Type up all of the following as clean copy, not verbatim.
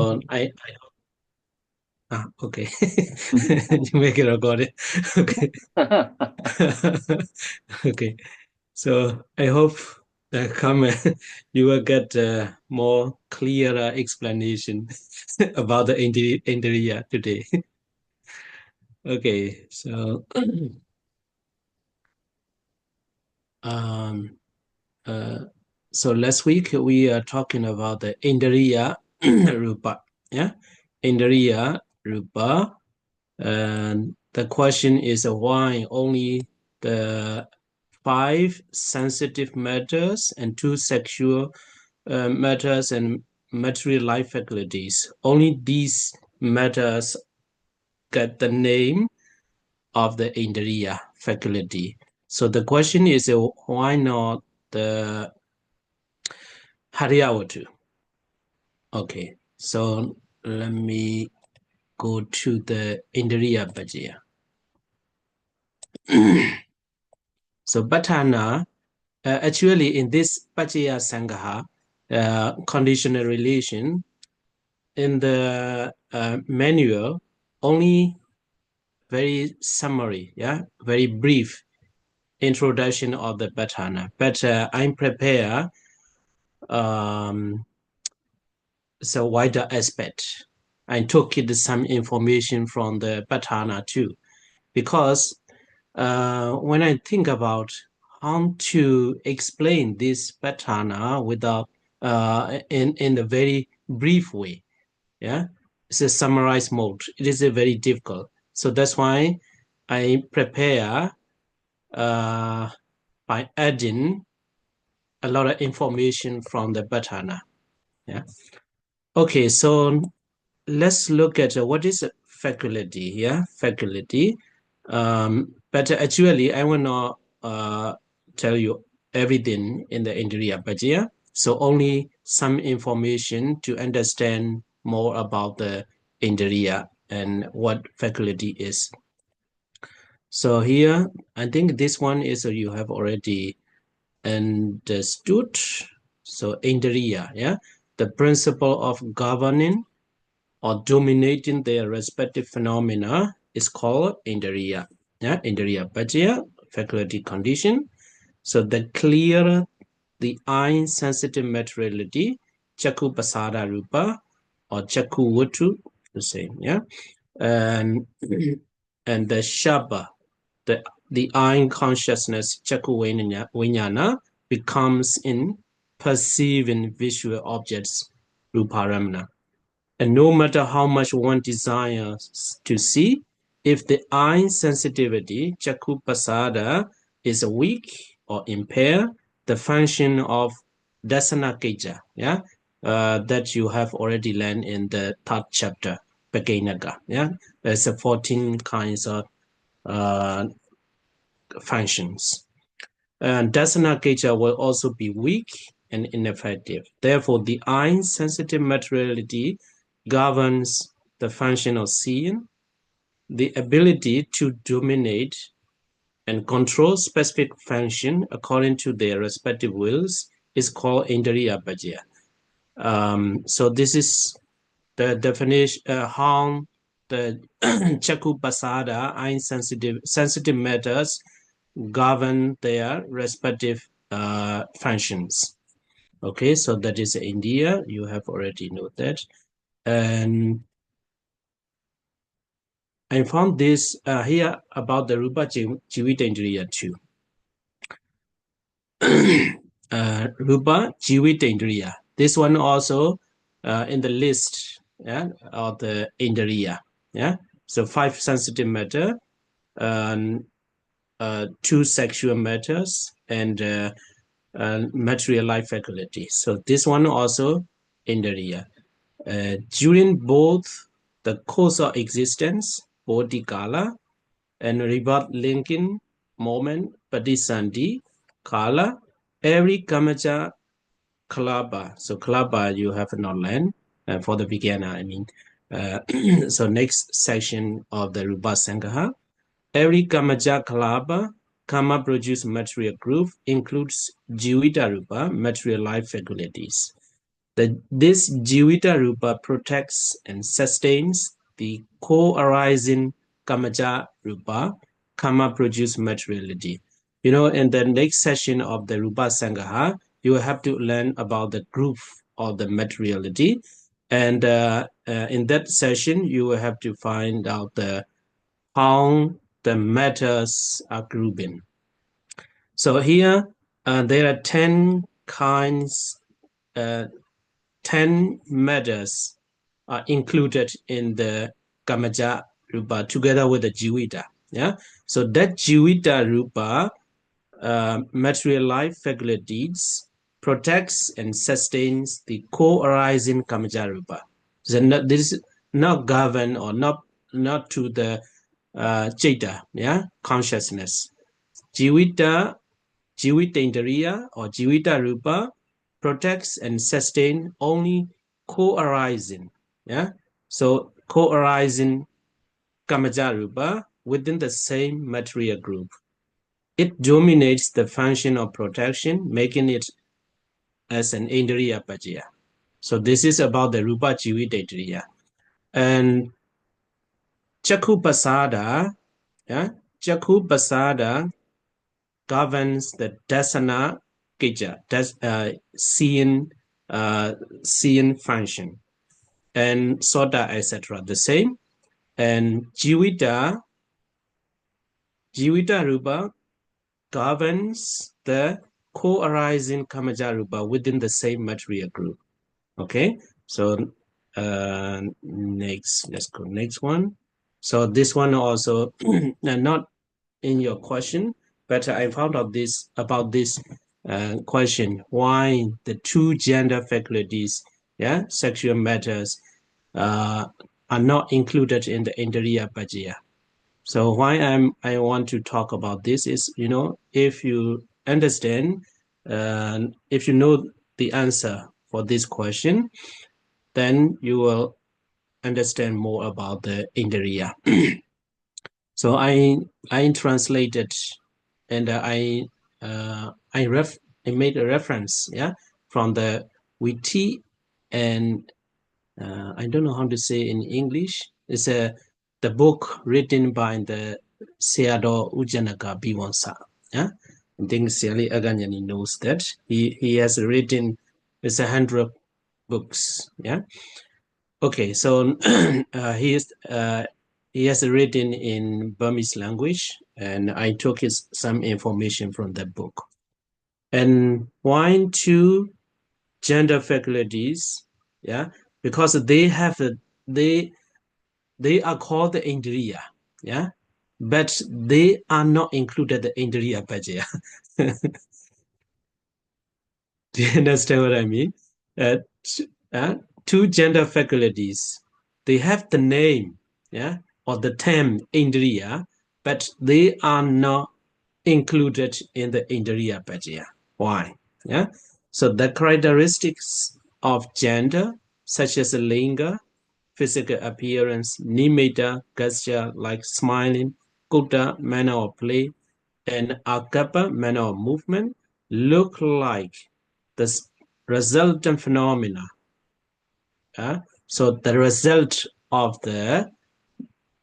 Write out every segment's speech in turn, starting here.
So okay. You make it recorded. Okay. Okay. So I hope that comment you will get more clearer explanation about the India today. Okay. So um uh so last week we are talking about the Indriya Rūpa. Yeah. Indriya Rūpa. And the question is why only the five sensitive matters and two sexual matters and material life faculties. Only these matters get the name of the Indriya faculty. So the question is why not the Haryavatu? Okay, so let me go to the Indriya Bhajya. So Bhatana, actually in this Pachaya Sangaha, conditional relation, in the manual, only very summary, yeah, very brief introduction of the Bhatana. But I'm prepared so wider aspect. I took it some information from the Bhatana too, because when I think about how to explain this Bhatana without in a very brief way, yeah, it's a summarized mode. It is a very difficult. So that's why I prepare by adding a lot of information from the Bhatana. Yeah. Okay, so let's look at what is a faculty. Yeah, faculty. But actually, I will not tell you everything in the Indriya Bhajya. So only some information to understand more about the Indriya and what faculty is. So here, I think this one is you have already understood. So Indriya, yeah, the principle of governing or dominating their respective phenomena is called Indriya. Yeah, Indriya Bhajya, faculty condition. So the clearer the eye sensitive materiality, Chakku Pasada Rupa or Chakku Vuttu, the same, yeah. And and the Shabba, the eye consciousness, Chakku Vijnana, becomes in perceiving visual objects, Ruparamana. And no matter how much one desires to see, if the eye sensitivity, Chakku Pasada, is weak or impaired, the function of Dasana Keja, yeah, that you have already learned in the third chapter, Pekainaga, yeah, there's 14 kinds of functions. And Dasana Keja will also be weak and ineffective. Therefore, the eye sensitive materiality governs the function of seeing, the ability to dominate and control specific function according to their respective wills is called Indriya Bhajya. So this is the definition how the Chakku Pasada eye sensitive matters govern their respective functions. Okay, so that is India. You have already know that. And I found this here about the Rūpa Jivita Indriya too. Rūpa Jivita Indriya. This one also in the list, yeah, of the Indriya. Yeah, so 5 sensitive matter, and 2 sexual matters, and material life faculty. So this one also Indriya. During both the course of existence, Bodhikala, and rebirth linking moment, Padisandhi, Kala, every Kamacha Kalaba. So Kalaba you have not learned for the beginner, I mean. So next section of the Rūpa Sangaha. Every Kamaja Kalaba, Kama produced material group includes Jivita Rūpa, material life faculties. This Jivita Rupa protects and sustains the co-arising Kamaja Rupa, karma produce materiality. In the next session of the Rupa Sangaha, you will have to learn about the group of the materiality. And in that session, you will have to find out how the matters are grouping. So here, there are 10 kinds, 10 matters are included in the Kamaja Rupa together with the Jivita. Yeah. So that Jivita Rupa, material life faculties, protects and sustains the co-arising Kamaja Rupa. So this is not governed or not to the Chaita, consciousness. Jivita Jivitendriya or Jivita Rupa protects and sustains only co-arising. So co-arising Kamaja Rupa within the same material group. It dominates the function of protection, making it as an Indriya Pajya. So this is about the Rupa Jivitendriya. And Chakku Pasada, Chakku Pasada governs the dasana kija, seeing function, and sota, etc. the same. And Jivita Rupa governs the co-arising Kamaja Rupa within the same material group. Okay, so next, let's go next one. So this one also not in your question, but I found out about this question: why the two gender faculties, sexual matters, are not included in the Indriya Pajya. So why I want to talk about this is, if you understand, if you know the answer for this question, then you will understand more about the Indriya. So I translated, and I made a reference, from the Witi, and I don't know how to say in English. It's the book written by the Sayadaw Ujanaka Biwansa. I think Sally Aganyani knows that. He has written, it's 100 books. Okay, so he has written in Burmese language, and I took some information from that book. And why two gender faculties? Because they are called the Indriya, but they are not included the Indriya Pajya. Do you understand what I mean? Two gender faculties, they have the name, or the term Indriya, but they are not included in the Indriya Pajya. Why? So the characteristics of gender, such as linga, physical appearance, nimitta, gesture like smiling, kutta, manner of play, and akapa, manner of movement, look like the resultant phenomena. So the result of the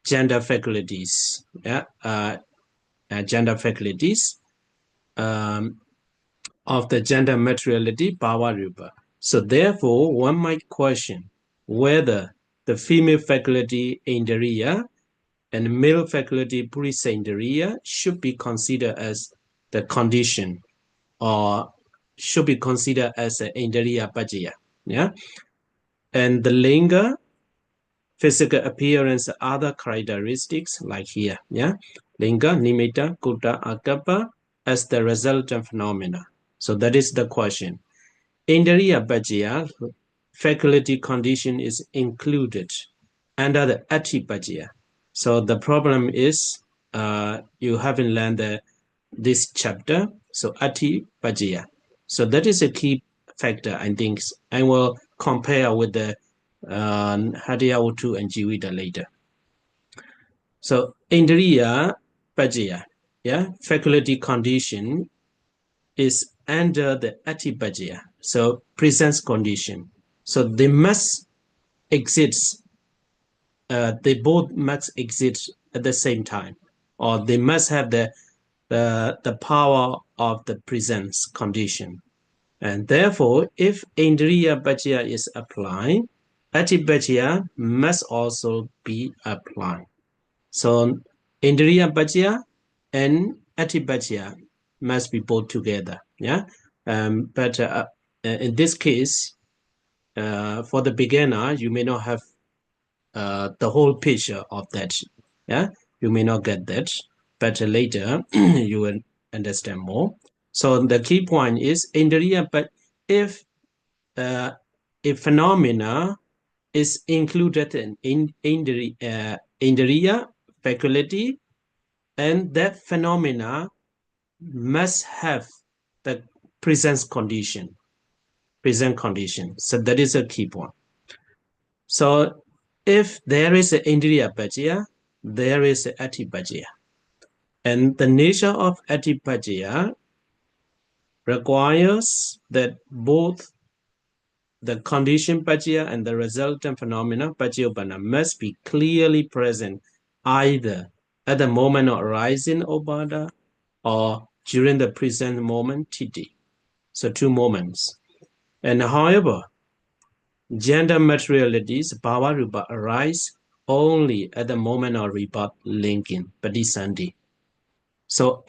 gender faculties, gender faculties of the gender materiality, bhava rupa. So therefore, one might question whether the female faculty Indriya and male faculty Purisendriya should be considered as the condition, or should be considered as an Indriya Pajya. And the linga, physical appearance, other characteristics like here, linga, nimitta, kutta, akapa, as the resultant phenomena. So that is the question. Indriya Pajya, faculty condition is included under the Ati Pajya. So the problem is you haven't learned this chapter, so Ati Pajya. So that is a key factor, I think. I will compare with the Hadiyawatu and Jivita later. So Indriya Pajya, faculty condition is under the Ati Pajya, so presence condition. So they must exist. They both must exist at the same time, or they must have the power of the presence condition. And therefore, if Indriya Bhajya is applied, Atibhajya must also be applied. So Indriya Bhajya and Atibhajya must be both together. Yeah. But in this case, for the beginner, you may not have the whole picture of that. Yeah. You may not get that, but later you will understand more. So the key point is Indriya, but if a phenomena is included in Indriya faculty, and that phenomena must have the present condition. So that is a key point. So if there is an Indriya Bhajya, there is an Atibhajya. And the nature of Atibhajya requires that both the condition Bhajya and the resultant phenomena Bhajyopana must be clearly present either at the moment of arising Obada or during the present moment Titi. So two moments. And however, gender materialities, bhava rupa, arise only at the moment of rebirth linking, padisandhi. So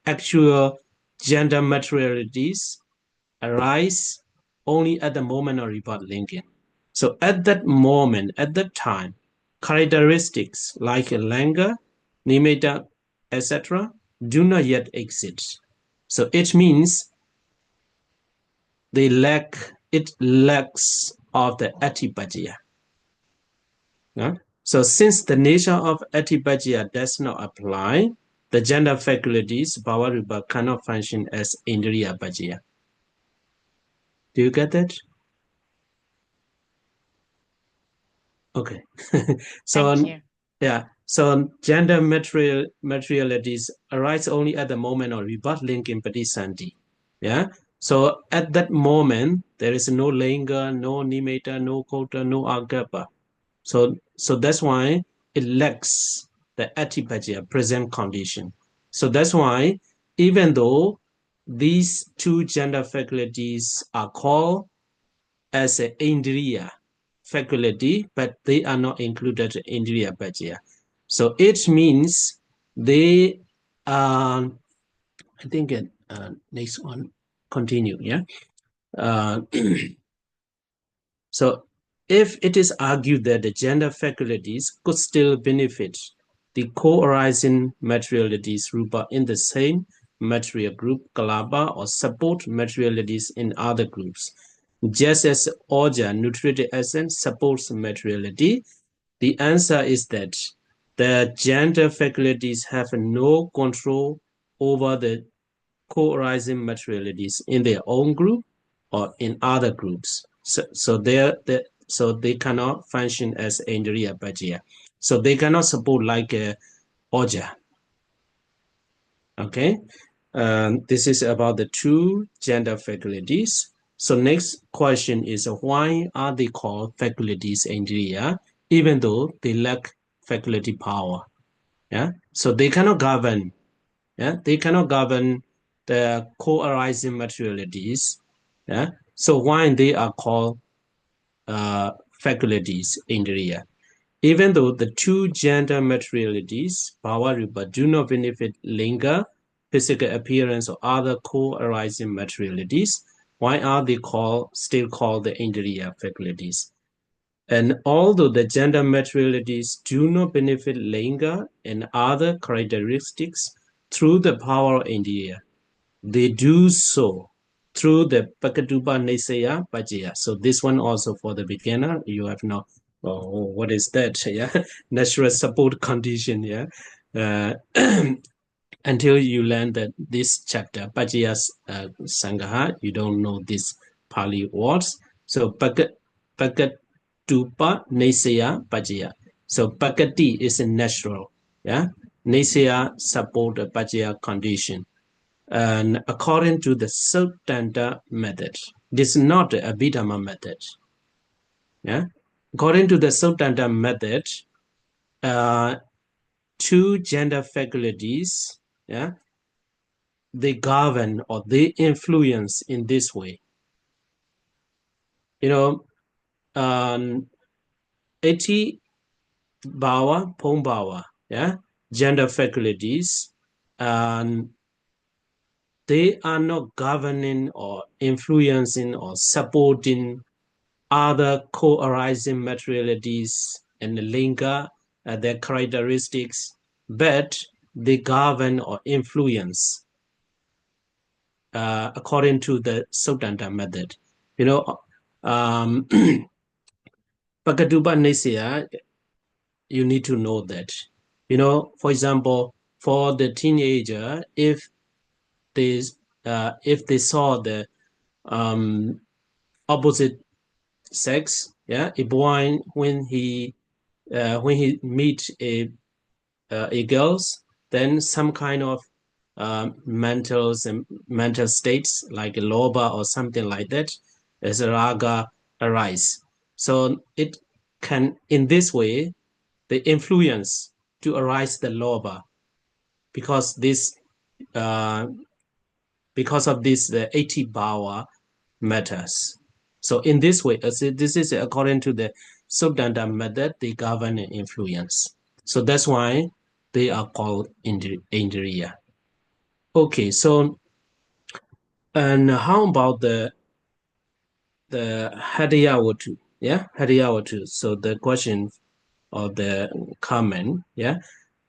actual gender materialities arise only at the moment of rebirth linking. So at that moment, at that time, characteristics like langa, nimitta, etc. do not yet exist. So it means it lacks of the atibhajya. Yeah? So since the nature of atibhajya does not apply, the gender faculties, bhava rupa, cannot function as indriya bhajya. Do you get that? Okay. So yeah, so gender materialities arise only at the moment of rebirth linking padisandhi. Yeah. So at that moment, there is no linga, no nimitta, no kota, no agapa. So that's why it lacks the atipajya, present condition. So that's why even though these two gender faculties are called as an indriya faculty, but they are not included in indriya bhajya. So it means they are, I think next one, continue, yeah? So if it is argued that the gender faculties could still benefit the co-arising materialities rūpa in the same material group, kalapa, or support materialities in other groups, just as oja, nutritive essence, supports materiality, the answer is that the gender faculties have no control over the co-arising materialities in their own group or in other groups. So they cannot function as indriya bhajya. So they cannot support like oja. Okay, this is about the two gender faculties. So next question is why are they called faculties indriya even though they lack faculty power? Yeah, so they cannot govern. Yeah, they cannot govern the co-arising materialities. Yeah, so why they are called faculties indriya? Even though the two gender materialities, bhava rupa, do not benefit linga, physical appearance, or other co-arising materialities, why are they still called the indriya faculties? And although the gender materialities do not benefit linga and other characteristics through the power of indriya, they do so through the Pakatupa Nisaya Bhajya. So this one also for the beginner, you have no, oh, what is that? Yeah, natural support condition. Yeah, until you learn that this chapter Bhajya Sangaha, you don't know these Pali words. So Pakatupa Nisaya Bhajya. So Pakati is a natural. Yeah, Nisaya support Bhajya condition. And according to the Sayadaw method, this is not the Abhidhamma method. Yeah, according to the Sayadaw method, two gender faculties, yeah, they govern or they influence in this way. You know, 80 Bawa, Pongbawa, yeah, gender faculties, and they are not governing or influencing or supporting other co-arising materialities and linga, their characteristics, but they govern or influence according to the Sayadaw method. You know, Pagaduba Nesia, you need to know that. You know, for example, for the teenager, they if they saw the opposite sex, yeah, a boy when he meet a girls, then some kind of mental states like a loba or something like that as a raga arise. So it can in this way the influence to arise the loba because this uh, because of this the 80 power matters. So in this way, as this is according to the Sayadaw method, they govern and influence. So that's why they are called Indriya. Okay, so and how about the Hadiyawatu? Yeah, Hadiyawatu. So the question of the comment, yeah.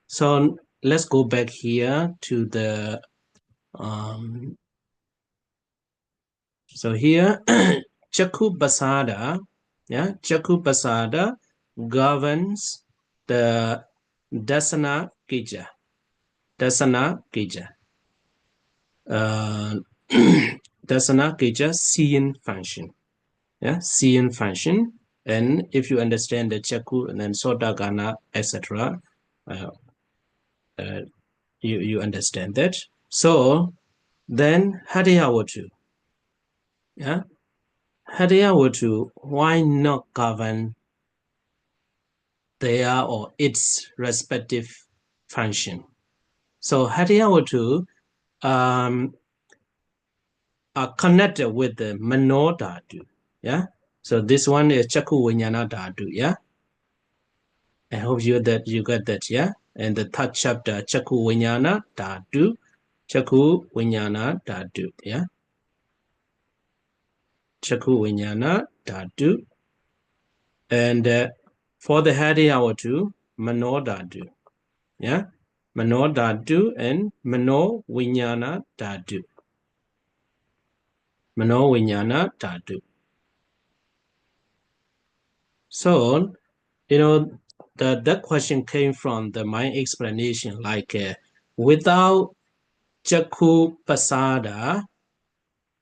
So let's go back here to the so here Chaku Basada, yeah, Chaku Basada governs the Dasana Kija. Dasana Kija. Dasana Kija seeing function. Yeah, seeing function. And if you understand the Chaku and then Sotagana, etc., uh, you understand that. So then Hadiyawatu. Yeah, Hadiyawatu, why not govern their or its respective function? So Hadiyawatu are connected with the Mano Dhatu. Yeah. So this one is Chaku Vinyana Dhatu. Yeah. I hope you got that. Yeah. And the third chapter, Chaku Vinyana Dhatu. Chaku Vinyana Dhatu. Yeah. Chaku Vinyana Dhatu. And for the Hadiyawatu, Mano Dhatu. Yeah. Mano Dhatu and Mano Vinyana Dhatu. Mano Vinyana Dhatu. So, you know, that question came from my explanation, like without Jaku Pasada,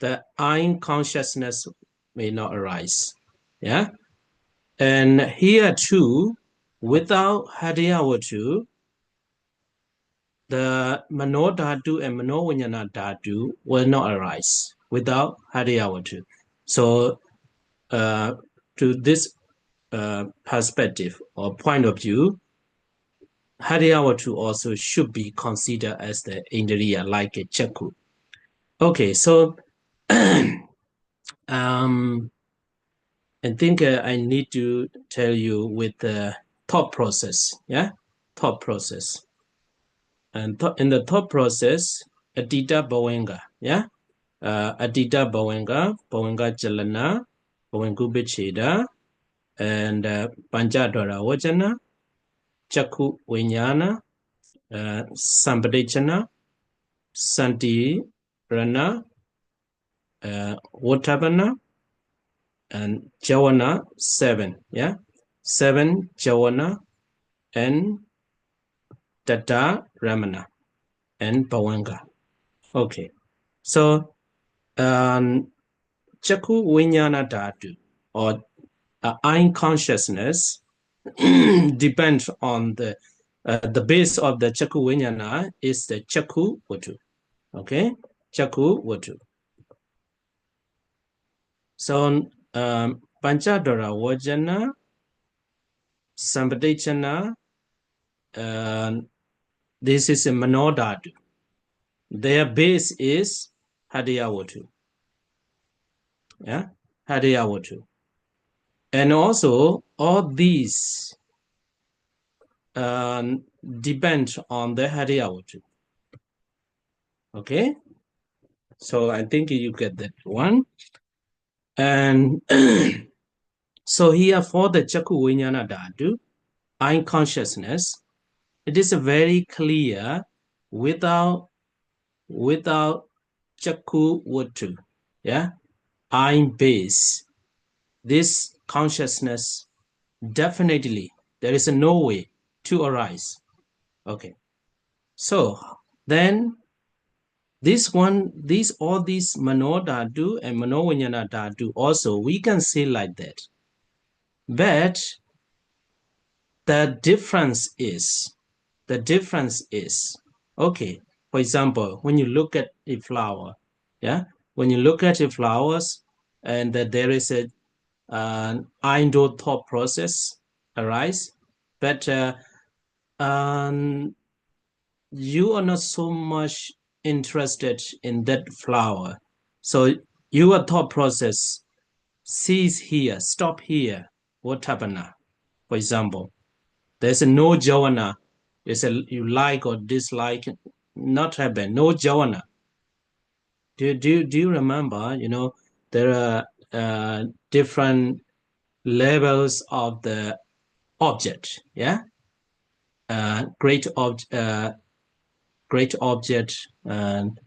the I consciousness may not arise. Yeah. And here too, without Hadiyawatu, the Mano Dhatu and Mano Vinyana Dhatu will not arise without Hadiyawatu. So to this perspective or point of view, Hadiyawatu also should be considered as the Indriya, like a Chaku. Okay, so I think I need to tell you with the thought process, yeah, thought process. And in the thought process, Adita Bhawenga, yeah, Adita Bhawenga, Bhawenga Jalana, Bhawengu Bicheda, and Panchadwara Vajana, Chaku Vinyana, Sampadechana, Santi Rana, Votavana, and Jawana 7. Yeah, 7 Jawana and Tata Ramana and Bhawenga. Okay, so Chaku Vinyana Dhatu or I consciousness depends on the base of the Chaku Vinyana is the Chaku Vatu. Okay, Chaku Vatu. So Panchadara Vajana, Sampadichana, this is a Manodadu. Their base is Hadiyawatu. Yeah, Hadiyawatu. And also, all these depend on the Hadiyawatu. Okay, so I think you get that one. And so here for the Chaku Vinyana Dhatu, I consciousness, it is very clear without Chaku Vatu. Yeah, I base. This consciousness definitely there is no way to arise. Okay, so then all these Mano Dhatu and Mano Vinyana Dhatu also we can say like that. But the difference is okay. For example, when you look at a flower, yeah, when you look at the flowers, and that there is an indoor thought process arise, but you are not so much interested in that flower, so your thought process cease here, stop here. What happened now? For example, there's no jhana. You like or dislike, not happen. No jhana. Do you remember? There are different levels of the object. Yeah, great object, and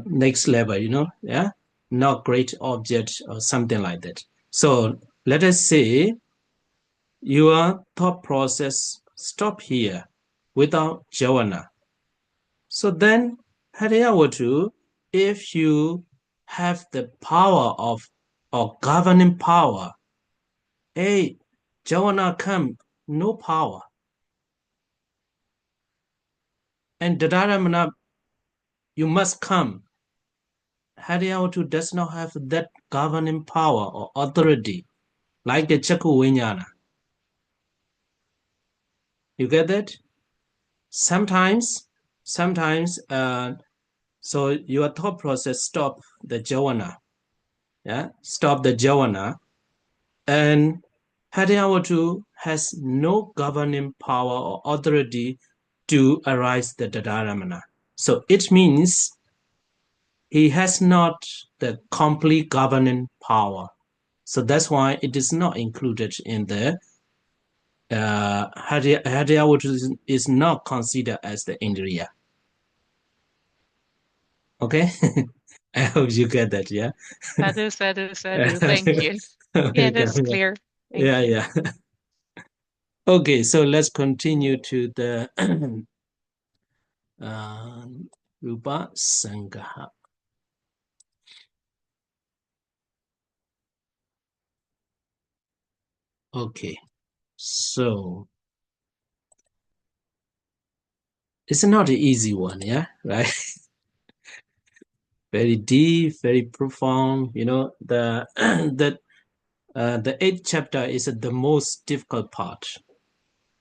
next level. Yeah, not great object or something like that. So let us say your thought process stop here without jhana. So then, Hadiyawatu, if you have the power of or governing power, hey, jhana come, no power. And Dadaramana, you must come. Hadiyawatu does not have that governing power or authority like the Chaku Vinyana. You get that? Sometimes, so your thought process stop the jhana. Yeah, stop the jhana. And Hadiyawatu has no governing power or authority to arise the Dadaramana. So it means he has not the complete governing power. So that's why it is not included in the Hadiyawatu is not considered as the Indriya. Okay? I hope you get that, yeah? Sadhu. Thank you. Okay, Yeah, that's clear. Thank you. yeah. Okay, so let's continue to the Rūpa Sangaha. Okay, so it's not an easy one, yeah, right? Very deep, very profound. The the 8th chapter is the most difficult part.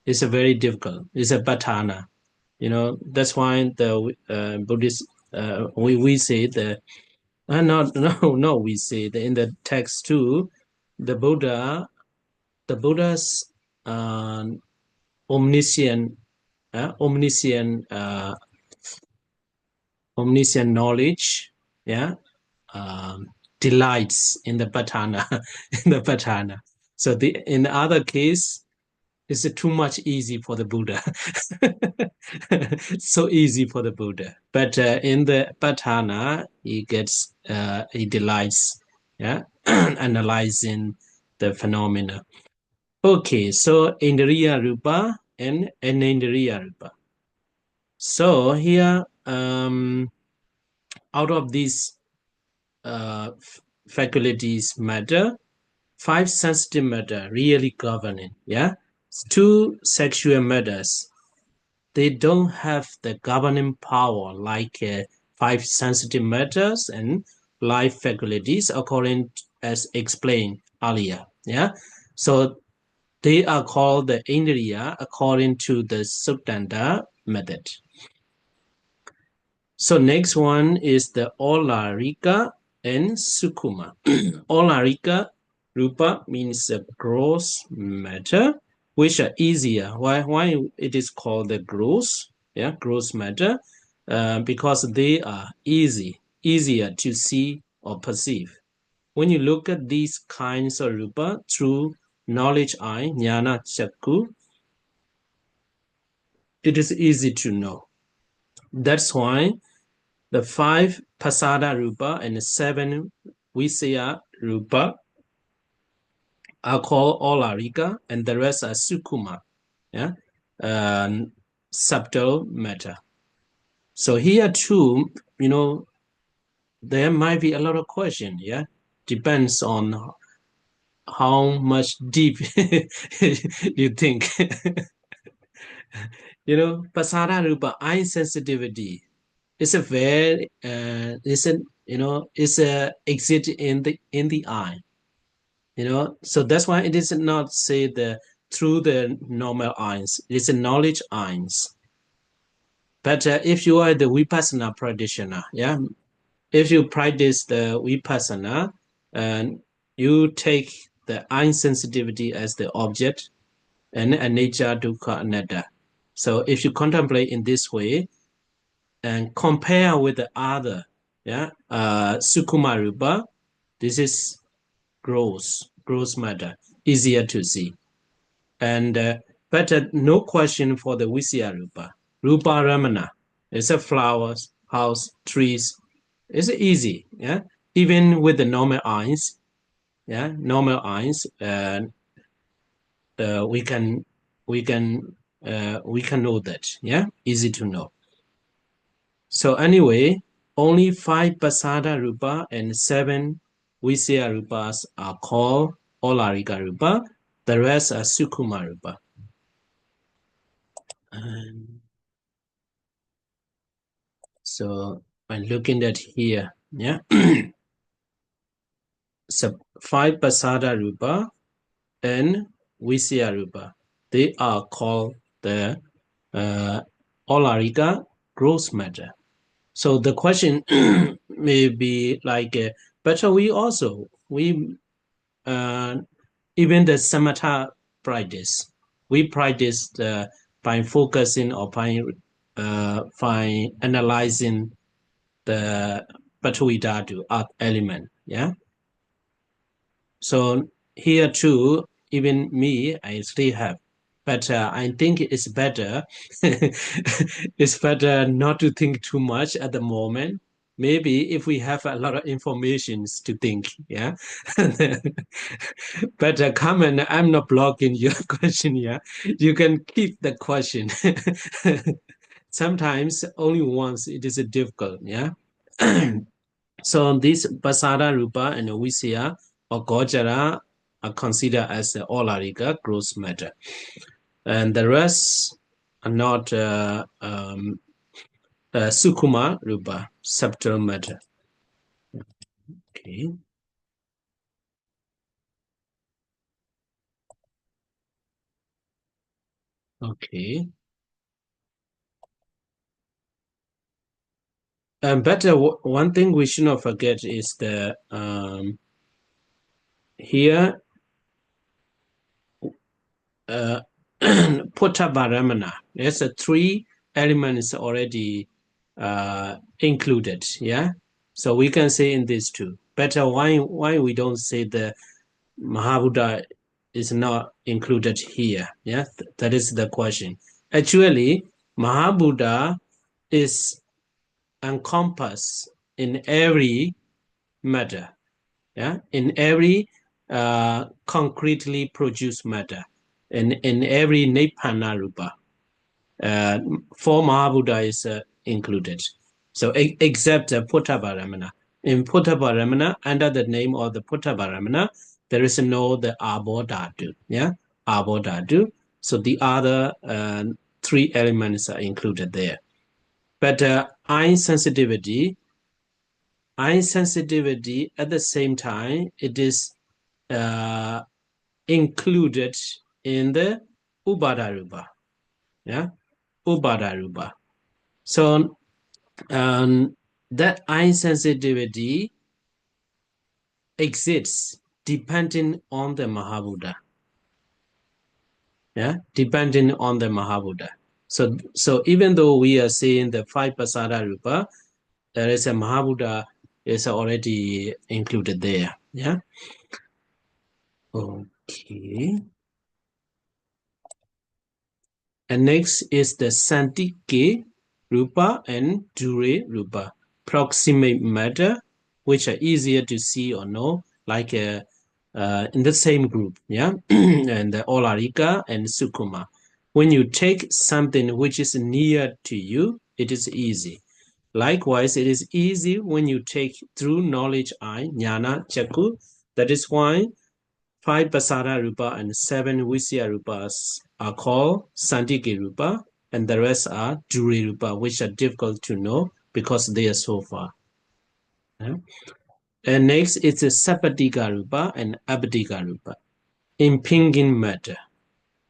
It's a very difficult. It's a Bhatana. That's why the Buddhist we say the no we say that in the text too, the Buddha's omniscient knowledge, yeah, delights in the Bhatana, So in the other case, it's too much easy for the Buddha. So easy for the Buddha. But in the Bhatana, he delights, yeah, analyzing the phenomena. Okay, so Indriya Rūpa and Anindriya Rūpa. So here, out of these faculties matter, 5 sensitive matter really governing, yeah? 2 sexual matters, they don't have the governing power like 5 sensitive matters and life faculties according as explained earlier. Yeah. So they are called the Indriya according to the Suttanta method. So next one is the Olarika and Sukuma. Olarika rūpa means the gross matter, which are easier. Why it is called the gross? Yeah, gross matter, because they are easier to see or perceive. When you look at these kinds of rūpa through knowledge eye, jnana chakku, it is easy to know. That's why the 5 pasada rūpa and the 7 visaya rūpa are called Olarika, and the rest are Sukuma, yeah, subtle matter. So here too, there might be a lot of question, yeah, depends on how much deep you think. Pasada rūpa, eye sensitivity is a very, it's a exit in the eye. So that's why it is not say through the normal eyes. It's a knowledge eyes. But if you are the vipassana practitioner, yeah, if you practice the vipassana and you take the eye sensitivity as the object and anicca, dukkha, anatta. So if you contemplate in this way and compare with the other, yeah, sukuma rūpa, this is gross matter, easier to see. And but no question for the visaya rūpa. Rūpa ramana, it's a flowers, house, trees. It's easy, yeah. Even with the normal eyes, yeah, we can know that, yeah, easy to know. So anyway, only 5 pasada rūpa and 7 visaya rūpas are called Olarika rūpa. The rest are Sukuma rūpa. So I'm looking at here, yeah. So 5 pasada rūpa and visaya rūpa, they are called the Olarika gross matter. So the question may be like, but we even the samatha practice, we practice by focusing or by analyzing the Pathavi Dhatu element, yeah. So here too, even me, I still have, but I think it's better. It's better not to think too much at the moment. Maybe if we have a lot of information to think, yeah. But comment, I'm not blocking your question, yeah. You can keep the question. Sometimes only once it is difficult, yeah. So this pasada rūpa and visaya or gojara are considered as the Olarika gross matter, and the rest are not Sukuma rūpa, subtle matter. Okay. Okay. But one thing we should not forget is the here Puttavaramana. There's 3 elements already included. Yeah, so we can say in these 2. But why we don't say the Mahabuddha is not included here? Yeah, that is the question. Actually, Mahabuddha is encompassed in every matter. Yeah, in every concretely produced matter, in every Nibbana rūpa. 4 Mahabuddha is included. So except Puttavaramana. In Puttavaramana, under the name of the Puttavaramana, there is no the Abhidhammattha. Yeah, Abhidhammattha. So the other 3 elements are included there. But eye sensitivity at the same time, it is included in the Upada rūpa. Yeah, Upada rūpa. So that eye sensitivity exists depending on the Mahabhuta. Yeah, depending on the Mahabhuta. So even though we are seeing the 5 pasada rūpa, there is a Mahabhuta is already included there. Yeah. Okay. And next is the Santike Rupa and Dure Rupa, proximate matter, which are easier to see or know, like in the same group, yeah, and the Olarika and Sukuma. When you take something which is near to you, it is easy. Likewise, it is easy when you take through knowledge eye, jnana, chakku. That is why 5 pasada rupa and 7 visya rupas are called Santike rupa, and the rest are Dure rupa, which are difficult to know because they are so far. Yeah? And next it's a Sapadika rupa and Abhidhammattha rupa, impinging matter.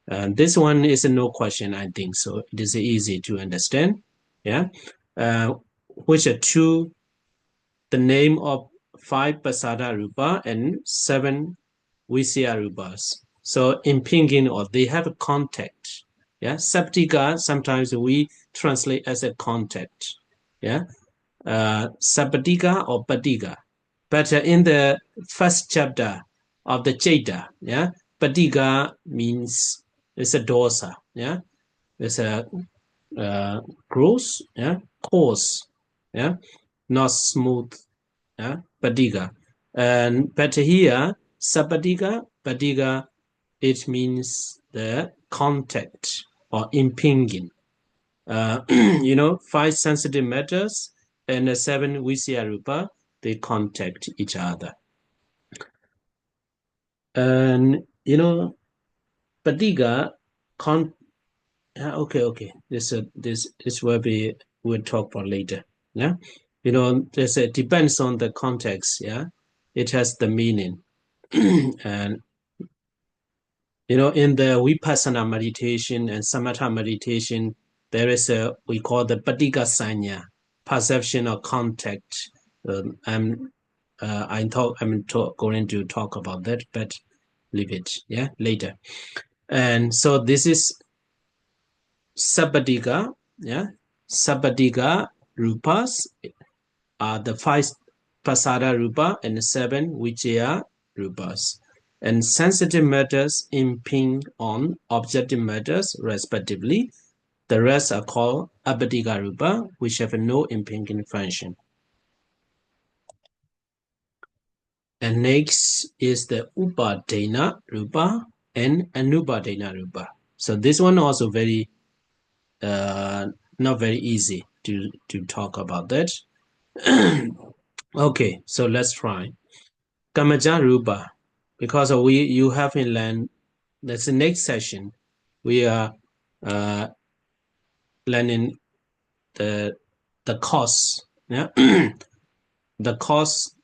This one is no question, I think, so it is easy to understand. Yeah, which are two, the name of 5 pasada rupa and 7 visya rupas. So impinging, or they have a contact. Yeah, Saptika sometimes we translate as a contact. Yeah, Sapadika or Padika. But in the first chapter of the Chaita, yeah, Padika means it's a dosa. Yeah, it's a gross, yeah, coarse, yeah, not smooth, yeah, Padika. And but here, Sapadika, Padika, it means the contact or impinging. 5 sensitive matters and 7 visya rupa, they contact each other. And Padika okay. This will we'll talk about later. Yeah, there's it depends on the context. Yeah, it has the meaning. And in the vipassana meditation and samatha meditation, there is we call the patika sanya, perception or contact. I'm going to talk about that, but leave it, yeah, later. And so this is sapadika, yeah, sapadika rupas are the 5 pasada rupa and 7 vijaya rupas. And sensitive matters impinge on objective matters respectively. The rest are called abhidhamma rupa, which have no impinging function. And next is the upadana rupa and anupadana rupa. So this one also very not very easy to talk about that. Okay, so let's try. Kamaja rupa, because you have in learned. That's the next session. We are learning the cause, yeah, the cause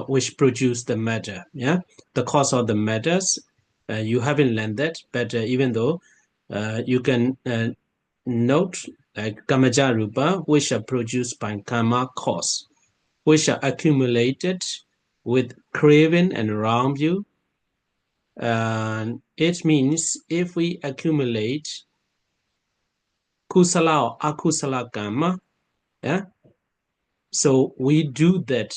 which produce the matter, yeah, the cause of the matters. You haven't learned that, but even though you can note like kamaja rupa, which are produced by karma cause, which are accumulated with craving and around you. And it means if we accumulate kusala or akusala karma, yeah, so we do that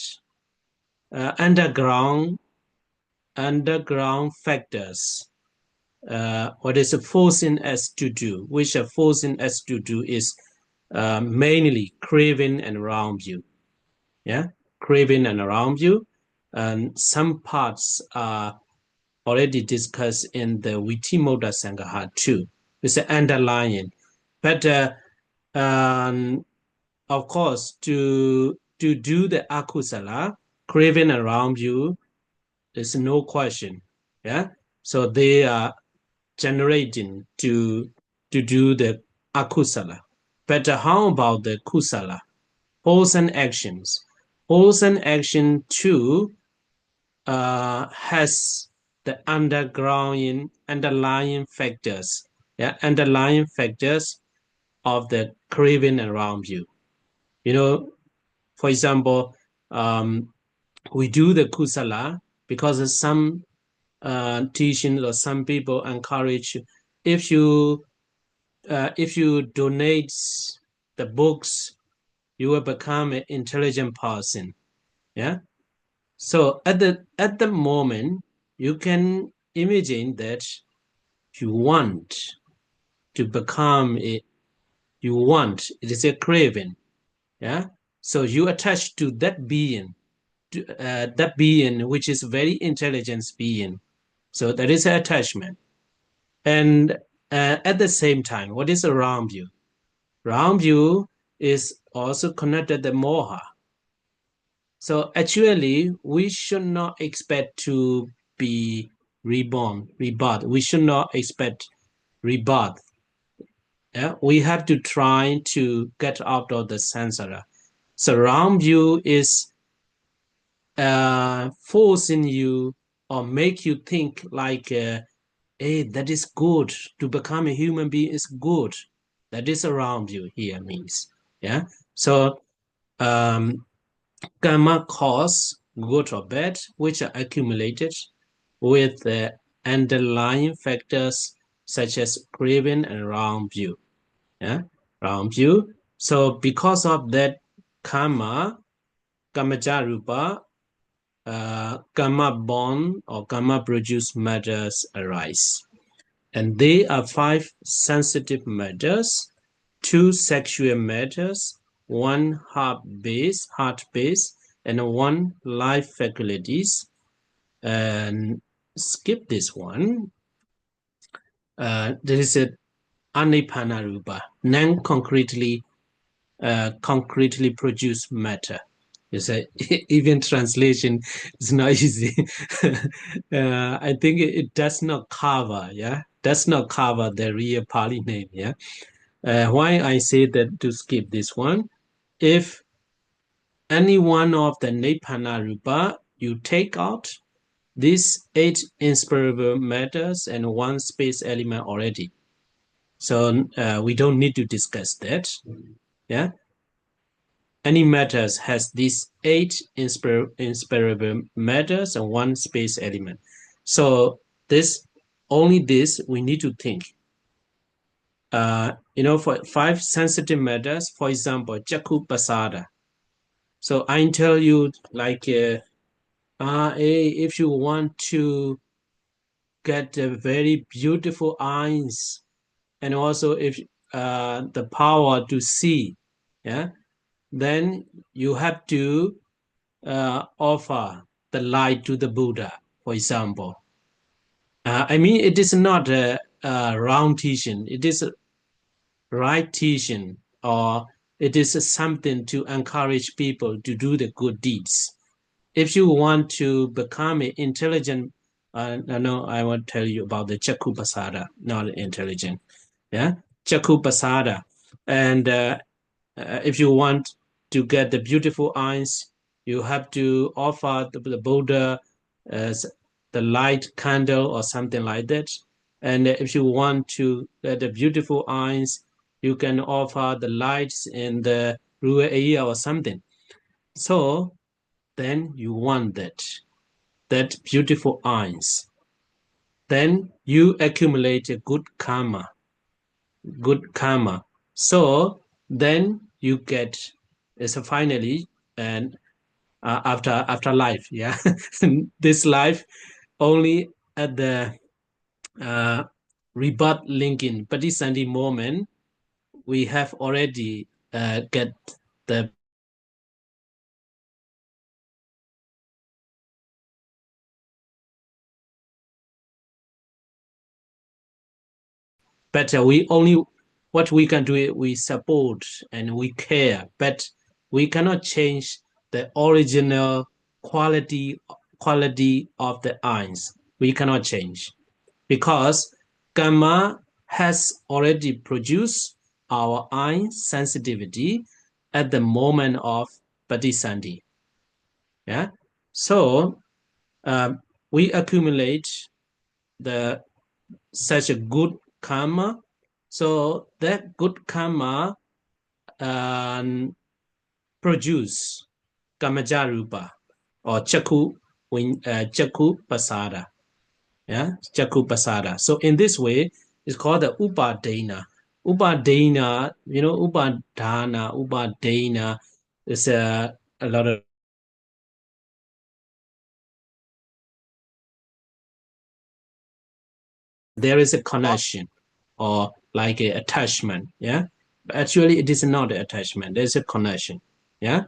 underground factors. What is forcing us to do? Which are forcing us to do is mainly craving and around you, yeah, craving and around you, and some parts are already discussed in the Abhidhammattha Sangaha too. It's underlying, but of course, to do the akusala, craving around you, there's no question. Yeah, so they are generating to do the akusala. But how about the kusala? wholesome actions. Wholesome action 2 has the underlying factors, yeah, underlying factors of the craving around you. You know, for example, we do the kusala because some teaching or some people encourage if you donate the books, you will become an intelligent person. Yeah. So at the moment, you can imagine that you want to become a you want it is a craving. Yeah. So you attach to that being, that being which is very intelligent being. So there is an attachment. And at the same time, what is around you? Around you is also connected the moha. So actually, we should not expect to be reborn, rebirth. We should not expect rebirth. Yeah? We have to try to get out of the samsara. So around you is forcing you or make you think like, hey, that is good. To become a human being is good. That is around you here means. Yeah. So karma cause, good or bad, which are accumulated with the underlying factors such as craving and wrong view. Yeah, wrong view. So because of that karma, rūpa, karma born or karma produced matters arise. And they are 5 sensitive matters, 2 sexual matters, 1 heart base, and 1 life faculties. And skip this one. There is a anipana rūpa, non-concretely concretely produced matter. You say even translation is not easy. I think it does not cover, yeah, does not cover the real Pali name, yeah. Why I say that to skip this one? If any one of the Nibbana Rupa you take out these 8 inspirable matters and 1 space element already, so we don't need to discuss that. Yeah, any matters has these 8 inspirable matters and 1 space element. So only this we need to think. For 5 sensitive matters, for example, Jakku Pasada. So I tell you like, if you want to get a very beautiful eyes, and also if the power to see, yeah, then you have to offer the light to the Buddha, for example. I mean, it is not a wrong teaching. It is a right teaching, or it is something to encourage people to do the good deeds. If you want to become an intelligent, no, I want to tell you about the Chakku Pasada, not intelligent. Yeah, Chakku Pasada. And if you want to get the beautiful eyes, you have to offer the Buddha as the light candle or something like that. And if you want to get the beautiful eyes, you can offer the lights in the rural area or something. So then you want that beautiful eyes. Then you accumulate a good karma. So then you get, so finally, and after life, yeah, this life only at the uh, rebirth linking Patisandi moment, we have already get the better. We only what we can do is we support and we care, but we cannot change the original quality of the eyes. We cannot change because karma has already produced our eye sensitivity, at the moment of Patisandhi. Yeah. So we accumulate such a good karma. So that good karma produce kamaja or chaku pasada. Yeah, chaku pasada. So in this way, it's called the upadana. Upadana, upadana is a lot of. There is a connection or like a attachment. Yeah, but actually it is not an attachment. There's a connection. Yeah.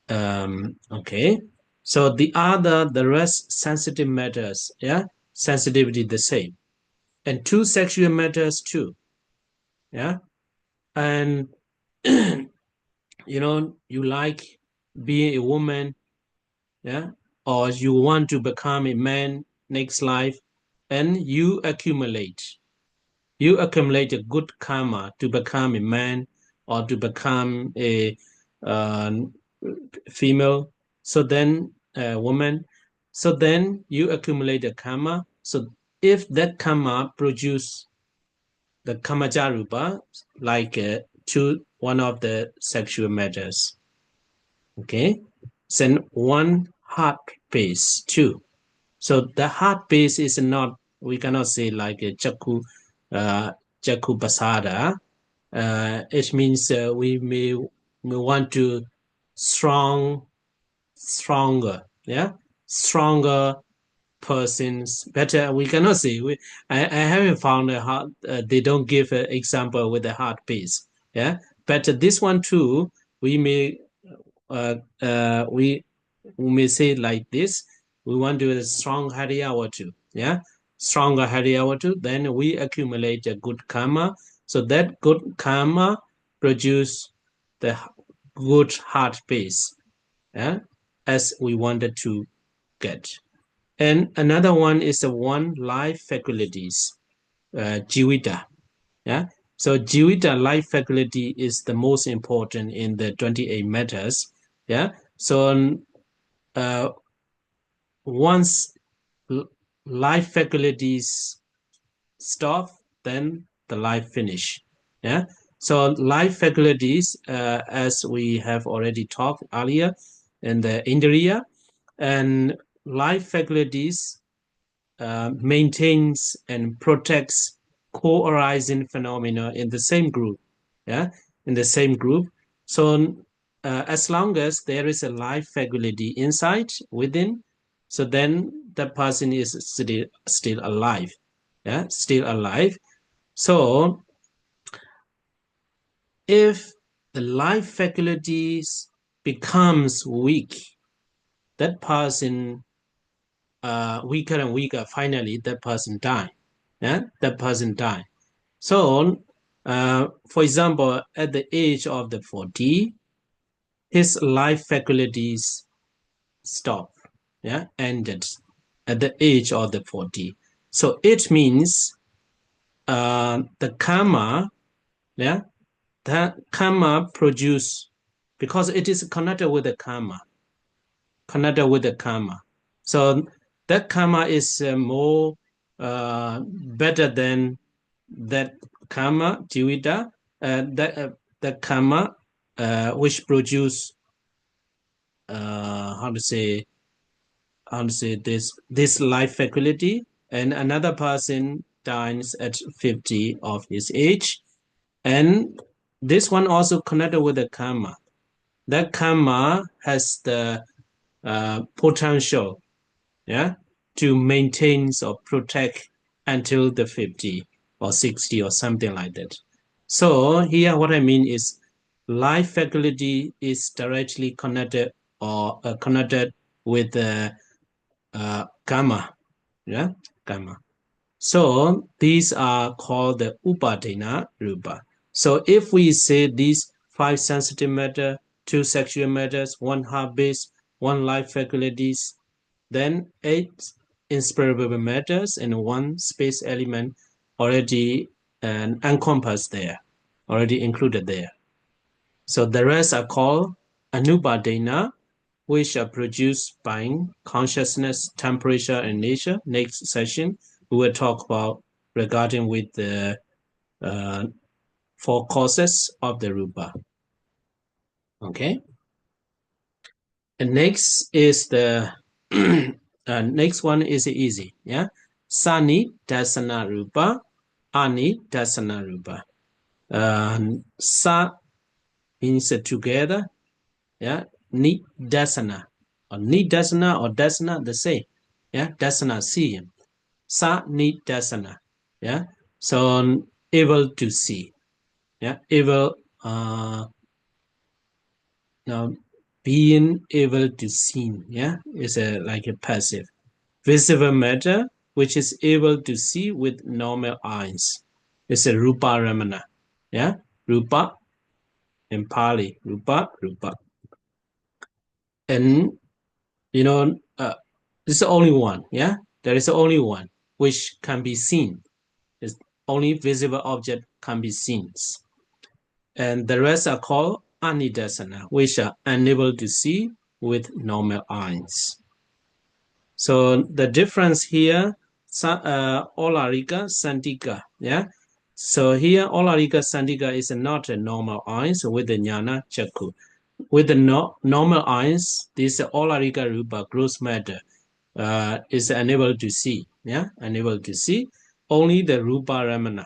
Okay. So the rest sensitive matters. Yeah, sensitivity the same, and two sexual matters too. Yeah, and you like being a woman. Yeah, or you want to become a man next life, and you accumulate a good karma to become a man or to become a uh, female. So then a woman. So then you accumulate the karma. So if that karma produce the kamajarupa, like to one of the sexual matters, okay, then one heart pace too. So the heart pace is not, we cannot say like a uh, chaku basada. It means we want to stronger, yeah, stronger persons. Better, we cannot say. I haven't found a heart. They don't give an example with a heart pace, yeah. But this one too, we may uh, uh, we we may say like this. We want to have a strong Hariyawatu, yeah, stronger Hariyawatu. Then we accumulate a good karma. So that good karma produce the good heart pace, yeah, as we wanted to get. And another one is the one life faculties, Jivita. Yeah. So Jivita life faculty is the most important in the 28 matters. Yeah. So uh, once life faculties stop, then the life finish. Yeah. So life faculties, as we have already talked earlier in the Indriya, and life faculties maintains and protects co-arising phenomena in the same group. Yeah, in the same group. So as long as there is a life faculty inside within, so then the person is still alive. Yeah, still alive. So if the life faculties becomes weak, that person weaker and weaker, finally that person die. Yeah, that person die. So for example, at the age of the 40, his life faculties stop. Yeah, ended at the age of the 40. So it means the karma, yeah, the karma produce, because it is connected with the karma, connected with the karma. So that karma is more better than that karma, jivita, that karma which produce how to say this life faculty, and another person dies at 50 of his age, and this one also connected with the karma. That karma has the potential, yeah, to maintain or protect until the 50 or 60 or something like that. So here what I mean is life faculty is directly connected or connected with the karma, yeah, karma. So these are called the upadana rūpa. So if we say these five sensitive matter, two sexual matters, one heart base, one life faculties, then eight inspirable matters and one space element already encompassed there, already included there. So the rest are called anupadana, which are produced by consciousness, temperature, and nature. Next session, we will talk about regarding with the four causes of the rūpa. Okay. And next is the next one is easy. Yeah. Sani dasana rūpa, ani dasana rūpa. Sa means together. Yeah. Ni dasana or dasana the same. Yeah. Dasana seeing. Sa ni dasana. Yeah. So able to see. Yeah. Able now being able to see. Yeah. Is like a passive. Visible matter which is able to see with normal eyes. It's a rūpa ramana. Yeah. Rūpa in Pali. Rūpa. And this is only one. Yeah. There is only one which can be seen. It's only visible object can be seen. And the rest are called anidasana, which are unable to see with normal eyes. So the difference here, Olarika Sandika, yeah. So here Olarika Sandika is not a normal eyes with the jnana chakku. With the normal eyes, this Olarika Rūpa, gross matter, is unable to see, yeah, unable to see. Only the Rūpa Ramana.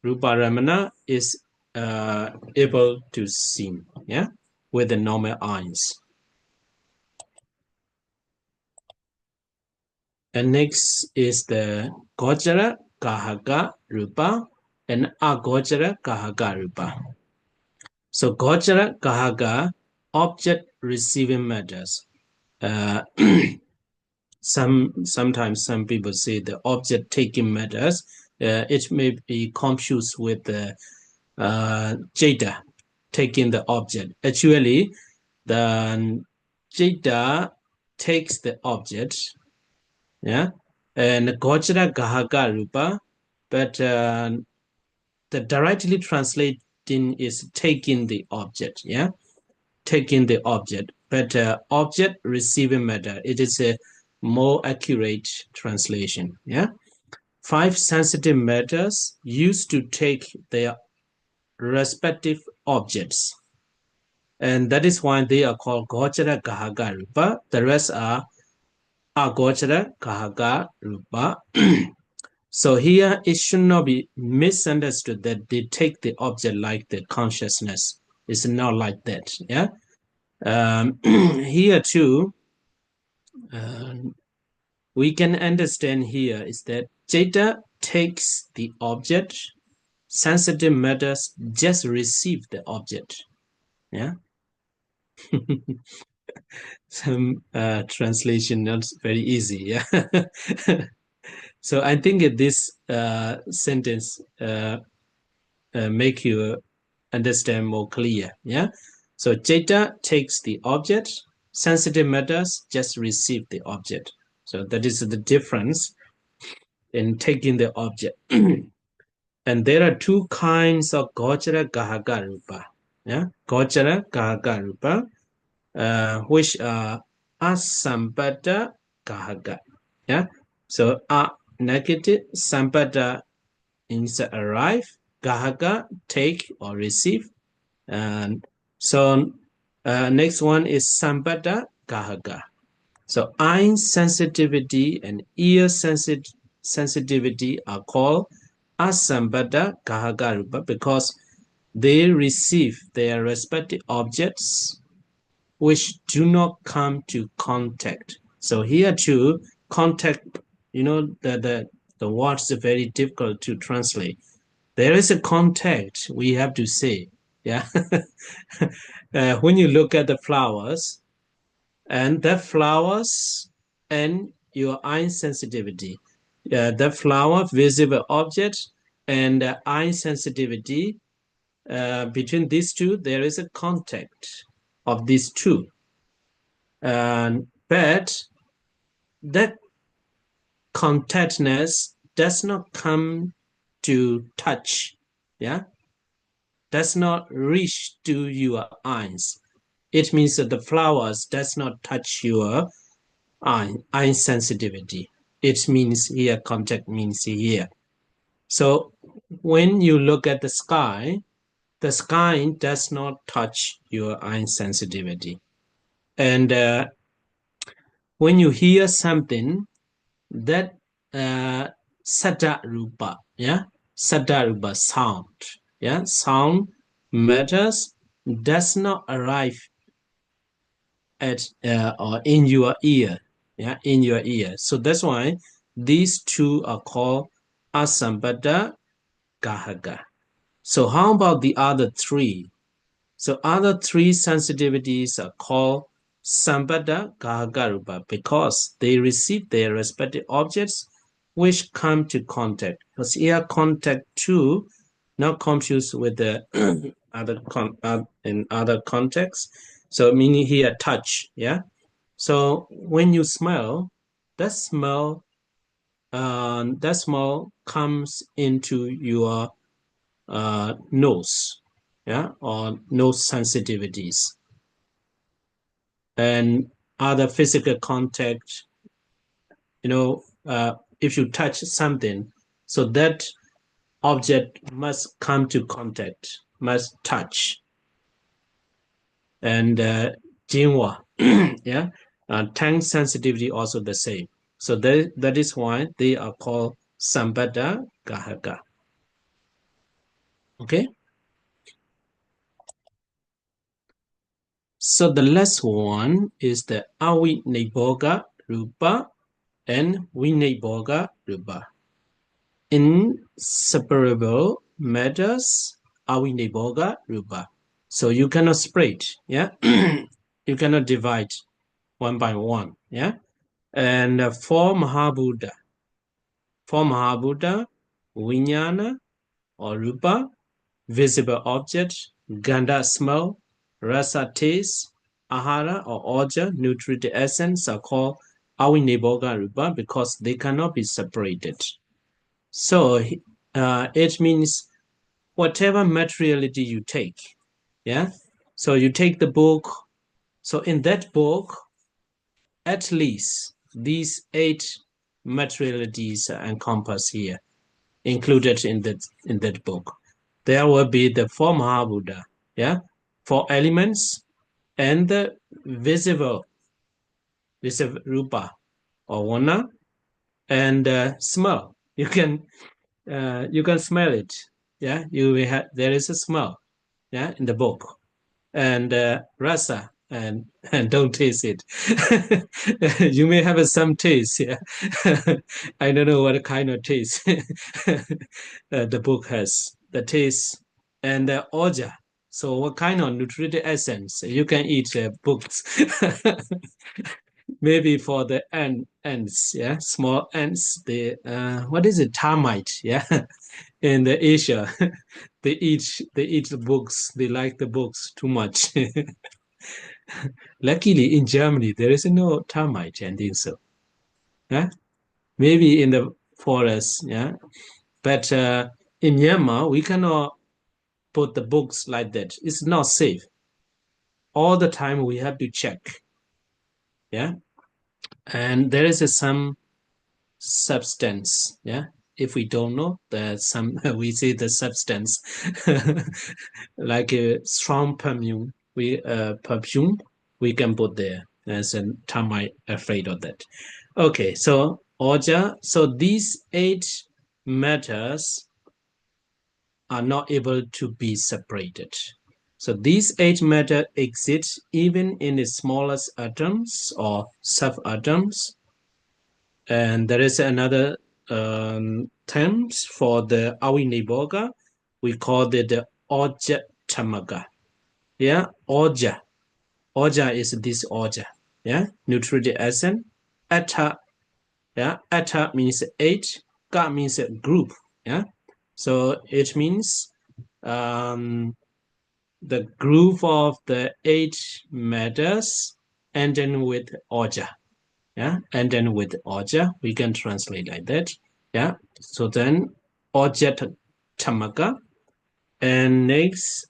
Rūpa Ramana is able to see, yeah, with the normal eyes. And next is the Gojara Kahaka Rūpa and Agojara Kahaka Rūpa. So Gojara Kahaka, object receiving matters. Sometimes some people say the object taking matters. It may be confused with the Jada taking the object. Actually, the Jada takes the object. Yeah, and Gojara Gahaka Rūpa, but the directly translating is taking the object. Yeah, taking the object, but object receiving matter. It is a more accurate translation. Yeah, 5 sensitive matters used to take their respective objects, and that is why they are called Gojara Gahaka Rūpa. The rest are Agojara Gahaka Rūpa. So here it should not be misunderstood that they take the object like the consciousness. It's not like that. Yeah. Here too, we can understand here is that Jeta takes the object, sensitive matters just receive the object. Yeah. Some translation not very easy. Yeah. So I think this sentence make you understand more clear. Yeah. So Jeta takes the object, sensitive matters just receive the object. So that is the difference in taking the object. And there are 2 kinds of Gojara Gahaka Rūpa. Yeah, Gojara Gahaka Rūpa, which are Asampada Gahaka. Yeah, so negative, Sampada means arrive, Gahaka take or receive. And so next one is Sampada Gahaka. So eye sensitivity and ear sensitivity are called Asambada Gahaka Rūpa because they receive their respective objects which do not come to contact. So here too, contact, the words are very difficult to translate. There is a contact, we have to say. Yeah. When you look at the flowers, and the flowers and your eye sensitivity, the flower visible object and eye sensitivity, between these two, there is a contact of these two. But that contactness does not come to touch. Yeah. does not reach to your eyes. It means that the flowers does not touch your eye sensitivity. It means here, contact means here. So when you look at the sky does not touch your eye sensitivity. And when you hear something, that Sada rūpa, yeah, Sada rūpa sound, yeah, sound matters does not arrive at or in your ear, yeah, in your ear. So that's why these two are called asambada gahaga. So how about the other three? So other three sensitivities are called sambada gahaga because they receive their respective objects which come to contact. Because here contact too, not confused with the in other contexts. So meaning here touch, yeah. So when you smell, that smell comes into your nose, yeah, or nose sensitivities, and other physical contact. If you touch something, so that object must come to contact, must touch, and jinwa, yeah, tongue sensitivity also the same. So that is why they are called sambada gahaga. Okay. So the last one is the awiniboga rūpa and viniboga rūpa. Inseparable matters awiniboga rūpa. So you cannot spread, yeah. You cannot divide one by one, yeah. And for Mahabhuta, Vijnana or Rupa, visible object, Gandha smell, Rasa taste, Ahara or Oja, nutritive essence are called Awiniboga Rupa because they cannot be separated. So it means whatever materiality you take, yeah. So you take the book. So in that book, at least these 8 materialities are encompassed here, included in that book. There will be the 4 Mahabhuta, yeah, 4 elements, and the visible rupa or vana, and smell. You can smell it, yeah. There is a smell, yeah, in the book, and rasa, and don't taste it. You may have some taste, yeah. I don't know what kind of taste the book has, the taste, and the oja. So what kind of nutritive essence you can eat books? Maybe for the ants, yeah, small ants. The what is it, termite, yeah. In the Asia, they eat the books. They like the books too much. Luckily, in Germany, there is no termite, I think so. Yeah? Maybe in the forest, yeah. But in Myanmar, we cannot put the books like that. It's not safe. All the time we have to check. Yeah. And there is some substance. Yeah. If we don't know, there's some, we say the substance, like a strong perfume. Perfume we can put there. As a termite afraid of that. Okay, so Oja, so these 8 matters are not able to be separated. So these 8 matter exist even in the smallest atoms or subatoms. And there is another terms for the Awiniboga. We call it the Oja Tamaga. Yeah, Oja. Oja is this Oja. Yeah, nutritive essence. Atta, yeah, atta means 8. Ka means a group. Yeah, so it means the group of the 8 matters and then with oja, yeah, and then with oja we can translate like that, yeah. So then oja tamaka, And next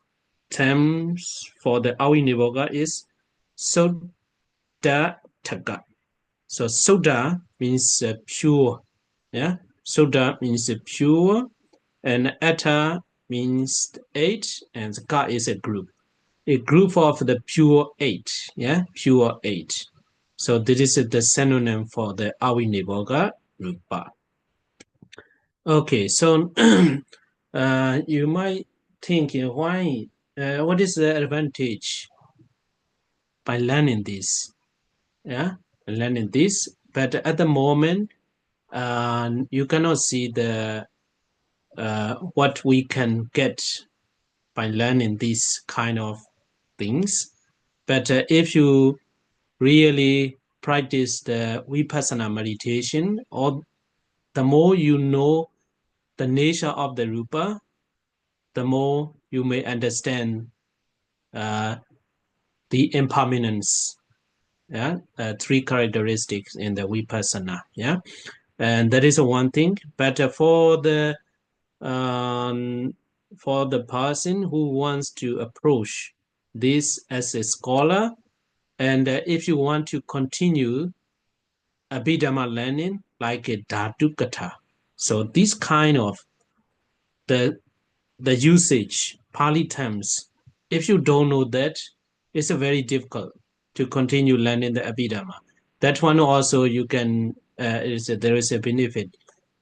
terms for the Awinivoga is Soda Taga. So Soda means pure. Yeah. Soda means pure. And Eta means 8. And Ka is a group. A group of the pure 8. Yeah. Pure 8. So this is the synonym for the Awinivoga rūpa. Okay, so you might think why, what is the advantage by learning this? Yeah, learning this, but at the moment, you cannot see the what we can get by learning these kind of things. But if you really practice the vipassana meditation, or the more you know the nature of the rūpa, the more you may understand uh, the impermanence, yeah, three characteristics in the vipassana, yeah, and that is one thing. But for the person who wants to approach this as a scholar, and if you want to continue Abhidhamma learning like a Dhatu Katha, so this kind of the the usage, Pali terms, if you don't know that, it's a very difficult to continue learning the Abhidhamma. That one also you can, there is a benefit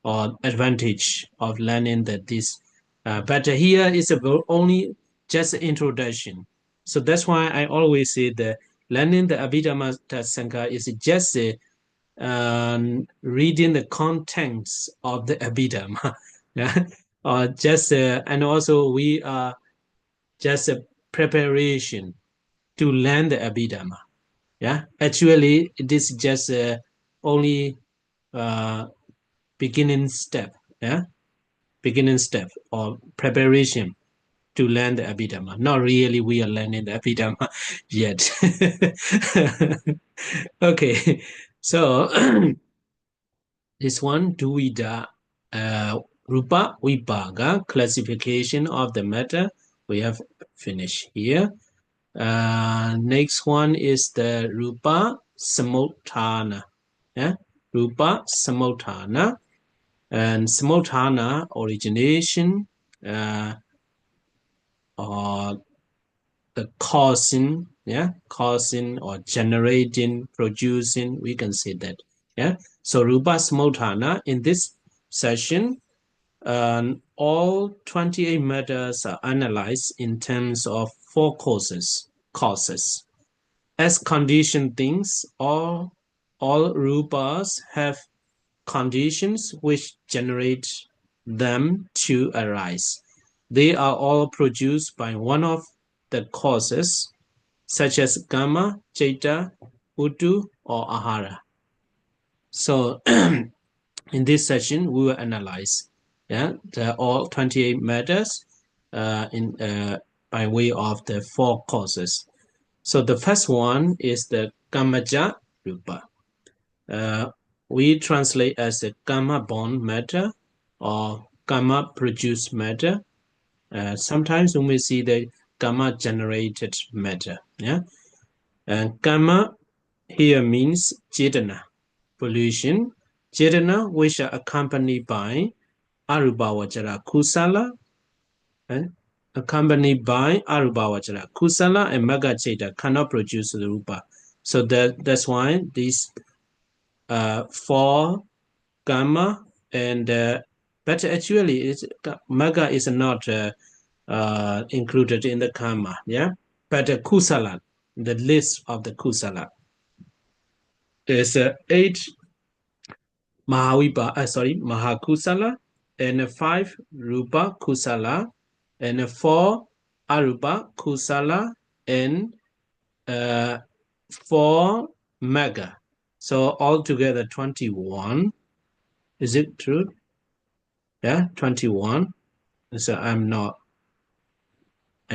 or advantage of learning that this. But here is only just an introduction. So that's why I always say that learning the Abhidhammattha Sangaha is just a reading the contents of the Abhidhamma. Yeah? Or just and also we are just a preparation to learn the Abhidhamma. Yeah, actually it is just only uh, beginning step. Yeah, beginning step or preparation to learn the Abhidhamma. Not really we are learning the Abhidhamma yet. Okay, so this one, Duvida Rūpa Vibhaga, classification of the matter. We have finished here. Next one is the Rūpa Samudhana. Yeah? Rūpa Samudhana. And Samudhana origination or the causing, yeah, causing or generating, producing, we can say that. Yeah. So Rūpa Samudhana in this session, all 28 matters are analyzed in terms of four causes. As conditioned things, all rūpas have conditions which generate them to arise. They are all produced by one of the causes, such as Kama, Citta, Uttu, or Ahara. So in this session, we will analyze all 28 matters by way of the four causes. So the first one is the Kamaja Rupa. We translate as a Kama born matter or Kama produced matter. Sometimes we may see the Kama generated matter. Yeah, and Kama here means Cetana, pollution, Cetana which are accompanied by Arubhavachara Kusala, accompanied by Arubhavachara Kusala and Magga Citta cannot produce the Rupa. So that's why these four Kama and but actually Magga is not included in the Kama, yeah. But Kusala, the list of the Kusala is 8 Mahakusala, and 5 Rupa Kusala, and 4 Arupa Kusala, and 4 Magga. So altogether 21. Is it true? Yeah, 21. So I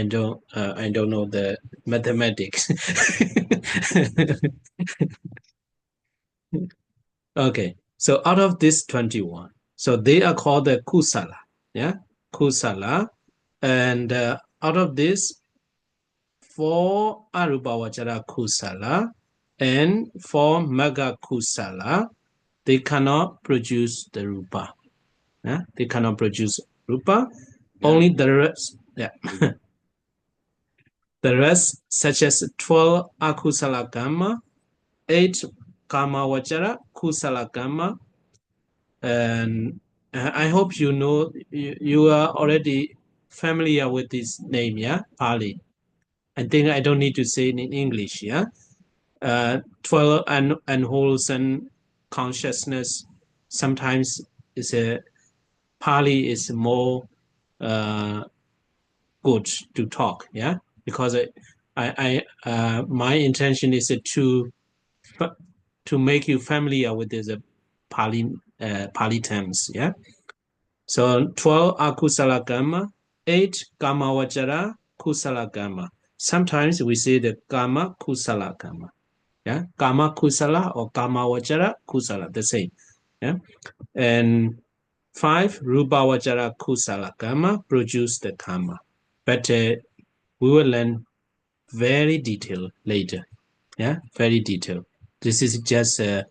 don't know the mathematics. Okay, so out of this 21, so they are called the Kusala. Yeah, Kusala. And out of this, for arubavachara kusala and for maga kusala, they cannot produce the rūpa. Yeah? They cannot produce rūpa. Yeah. Only the rest, yeah. The rest, such as 12 akusala karma, 8 karma vachara kusala karma, and I hope you know, you are already familiar with this name, yeah, Pali. I think I don't need to say it in English, yeah. 12 unwholesome consciousness. Sometimes is a Pali is more good to talk, yeah, because my intention is to make you familiar with this Pali terms, yeah. So 12 akusala karma, 8 karma vachara kusala karma. Sometimes we say the karma kusala karma, yeah, karma kusala or karma vachara kusala, the same, yeah. And 5 rūpa vachara kusala karma produce the karma, but we will learn very detailed later, yeah, very detailed. This is just a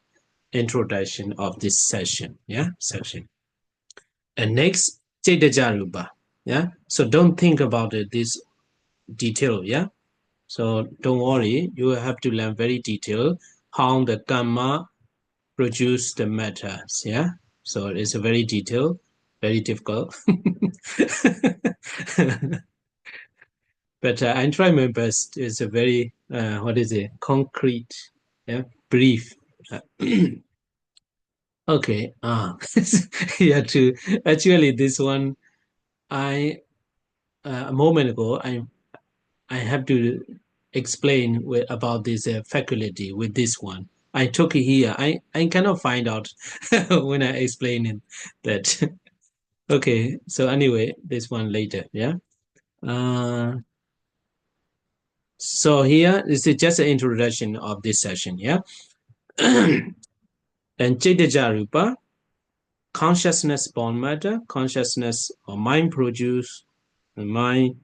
introduction of this session, yeah, section. And next, Chaitaja Rupa, yeah. So don't think about it, this detail, yeah. So don't worry, you have to learn very detailed how the karma produce the matters, yeah. So it's a very detailed, very difficult. But I try my best. It's a very, what is it, concrete, yeah, brief. Okay, yeah, to actually this one, I a moment ago, I have to explain about this faculty with this one. I took it here. I cannot find out when I explain it that. Okay, so anyway, this one later, yeah. Uh, so here this is just an introduction of this session, yeah. And Chaitaja Rupa, consciousness born matter, consciousness or mind produce, mind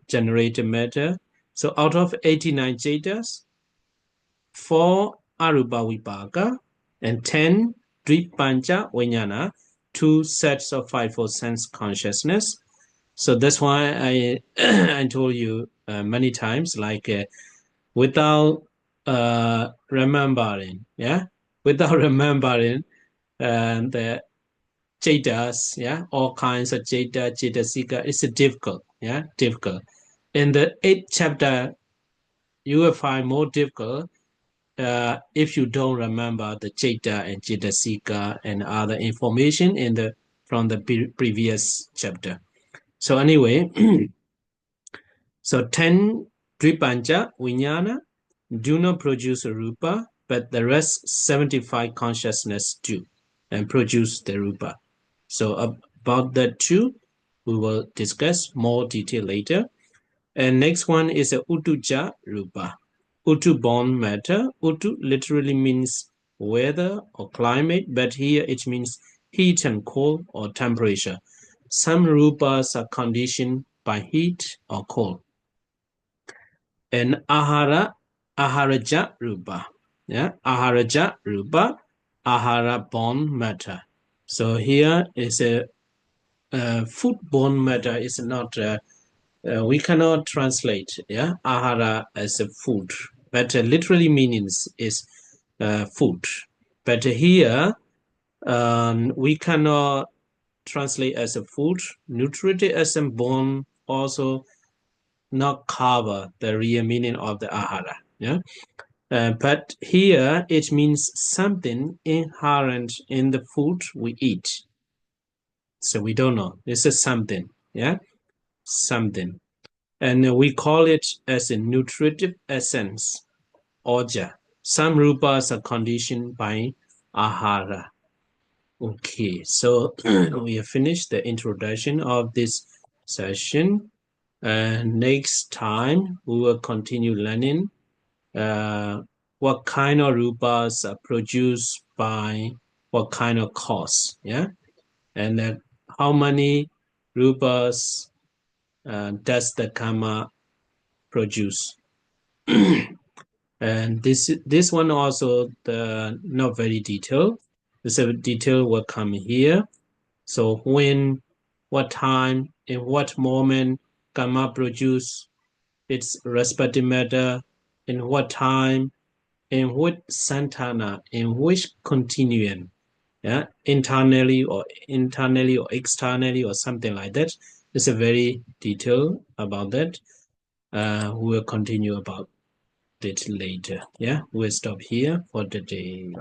generated matter. So out of 89 Chaitas, 4 Arupa Vipaka and 10 Dvipancha Vijnana, 2 sets of 5-fold sense consciousness. So that's why I I told you many times, like without remembering, yeah, without remembering the Jaitas, yeah, all kinds of Jaita, Jaitasika, it's difficult, yeah, difficult. In the 8th chapter, you will find more difficult if you don't remember the Jaita and Jaitasika and other information in the from the previous chapter. So anyway, so 10 Dvipancha Vijnana do not produce a rūpa, but the rest 75 consciousness do and produce the rūpa. So about that too, we will discuss more detail later. And next one is a Utuja Rūpa. Utu born matter. Utu literally means weather or climate, but here it means heat and cold or temperature. Some rūpas are conditioned by heat or cold. And aharaja rūpa. Yeah, aharaja rūpa, ahara born matter. So here is a food-borne matter is not, we cannot translate, yeah, ahara as a food, but literally meanings is food. But here, we cannot translate as a food. Nutritive as a born also not cover the real meaning of the ahara, yeah. But here it means something inherent in the food we eat. So we don't know. This is something, yeah, something. And we call it as a nutritive essence, oja. Some rūpas are conditioned by ahara. Okay, so we have finished the introduction of this session. Next time, we will continue learning what kind of rūpas are produced by what kind of cause, yeah? And how many rūpas does the karma produce? And this one also not very detailed. This detail will come here. So when, what time, in what moment karma produce its respective matter, in what time, in which santana, in which continuum, yeah, internally or externally or something like that. It's a very detailed about that. We'll continue about it later. Yeah, we'll stop here for the day.